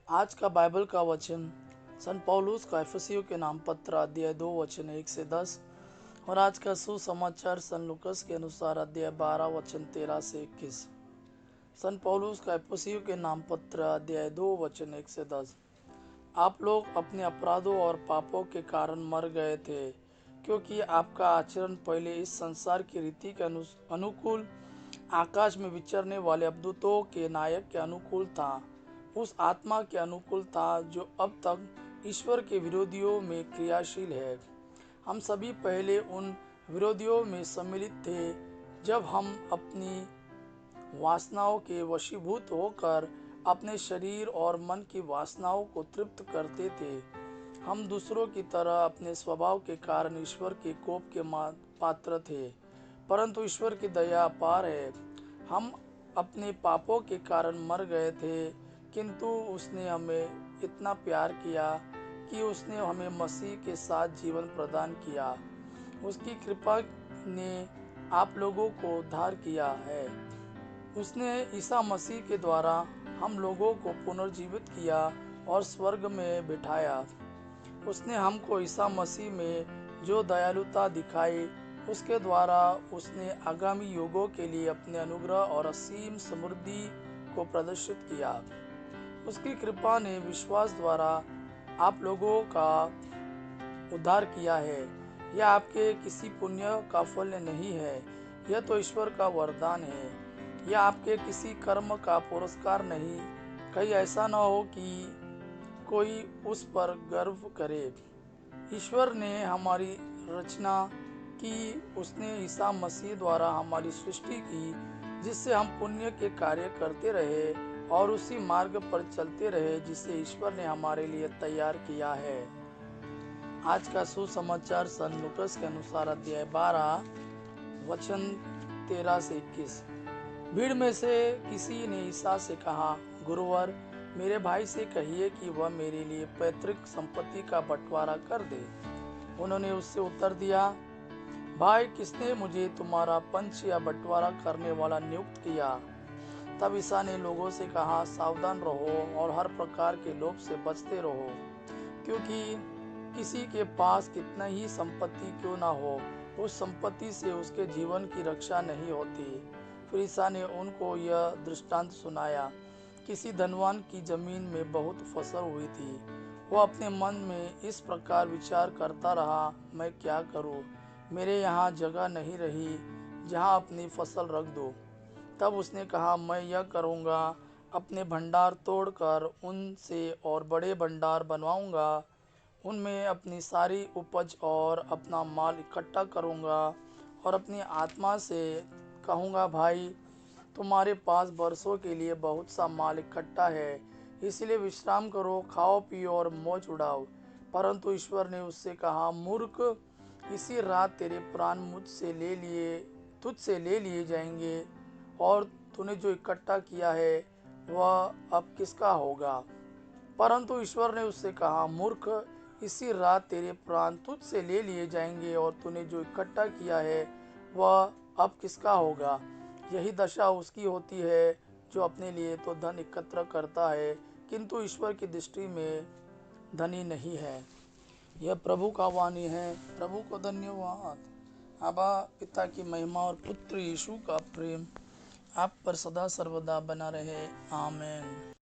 आज का बाइबल का वचन सन पौलुस का इफिसियों के नाम पत्र अध्याय 2 वचन 1 से 10 और आज का सुसमाचार सन लूकस के अनुसार अध्याय 12 वचन 13 से 21। सन पौलुस का इफिसियों के नाम पत्र अध्याय 2 वचन 1 से 10। आप लोग अपने अपराधों और पापों के कारण मर गए थे, क्योंकि आपका आचरण पहले इस संसार की रीति के अनुकूल, आकाश में विचरने वाले अवदूतों के नायक के अनुकूल था, उस आत्मा के अनुकूल था जो अब तक ईश्वर के विरोधियों में क्रियाशील है। हम सभी पहले उन विरोधियों में सम्मिलित थे, जब हम अपनी वासनाओं के वशीभूत होकर अपने शरीर और मन की वासनाओं को तृप्त करते थे। हम दूसरों की तरह अपने स्वभाव के कारण ईश्वर के कोप के पात्र थे, परंतु ईश्वर की दया अपार है। हम अपने पापों के कारण मर गए थे, किंतु उसने हमें इतना प्यार किया कि उसने हमें मसीह के साथ जीवन प्रदान किया। उसकी कृपा ने आप लोगों को उद्धार किया है। उसने ईसा मसीह के द्वारा हम लोगों को पुनर्जीवित किया और स्वर्ग में बिठाया। उसने हमको ईसा मसीह में जो दयालुता दिखाई, उसके द्वारा उसने आगामी युगों के लिए अपने अनुग्रह और असीम समृद्धि को प्रदर्शित किया। उसकी कृपा ने विश्वास द्वारा आप लोगों का उद्धार किया है। यह आपके किसी पुण्य का फल नहीं है, यह तो ईश्वर का वरदान है। यह आपके किसी कर्म का पुरस्कार नहीं, कहीं ऐसा न हो कि कोई उस पर गर्व करे। ईश्वर ने हमारी रचना की, उसने ईसा मसीह द्वारा हमारी सृष्टि की, जिससे हम पुण्य के कार्य करते रहे और उसी मार्ग पर चलते रहे जिसे ईश्वर ने हमारे लिए तैयार किया है। आज का सुसमाचार सन लूकस के अनुसार अध्याय 12 वचन 13 से 21। भीड़ में से किसी ने ईसा से कहा, गुरुवर, मेरे भाई से कहिए कि वह मेरे लिए पैतृक संपत्ति का बंटवारा कर दे। उन्होंने उससे उत्तर दिया, भाई, किसने मुझे तुम्हारा पंच या बंटवारा करने वाला नियुक्त किया? तब ईसा ने लोगों से कहा, सावधान रहो और हर प्रकार के लोभ से बचते रहो, क्योंकि किसी के पास कितना ही संपत्ति क्यों ना हो, उस संपत्ति से उसके जीवन की रक्षा नहीं होती। फिर ईसा ने उनको यह दृष्टांत सुनाया। किसी धनवान की जमीन में बहुत फसल हुई थी। वह अपने मन में इस प्रकार विचार करता रहा, मैं क्या करूं? मेरे यहाँ जगह नहीं रही जहाँ अपनी फसल रख दूं। तब उसने कहा, मैं यह करूँगा, अपने भंडार तोड़कर उनसे और बड़े भंडार बनवाऊँगा, उनमें अपनी सारी उपज और अपना माल इकट्ठा करूँगा और अपनी आत्मा से कहूँगा, भाई, तुम्हारे पास बरसों के लिए बहुत सा माल इकट्ठा है, इसलिए विश्राम करो, खाओ पियो और मौज उड़ाओ। परंतु ईश्वर ने उससे कहा, मूर्ख, इसी रात तेरे प्राण तुझसे ले लिए जाएंगे, और तूने जो इकट्ठा किया है वह अब किसका होगा? परंतु ईश्वर ने उससे कहा, मूर्ख, इसी रात तेरे प्राण तुझसे ले लिए जाएंगे और तूने जो इकट्ठा किया है वह अब किसका होगा? यही दशा उसकी होती है जो अपने लिए तो धन एकत्र करता है, किंतु ईश्वर की दृष्टि में धनी नहीं है। यह प्रभु का वाणी है। प्रभु को धन्यवाद। आबा पिता की महिमा और पुत्र यीशु का प्रेम आप पर सदा सर्वदा बना रहे। आमीन।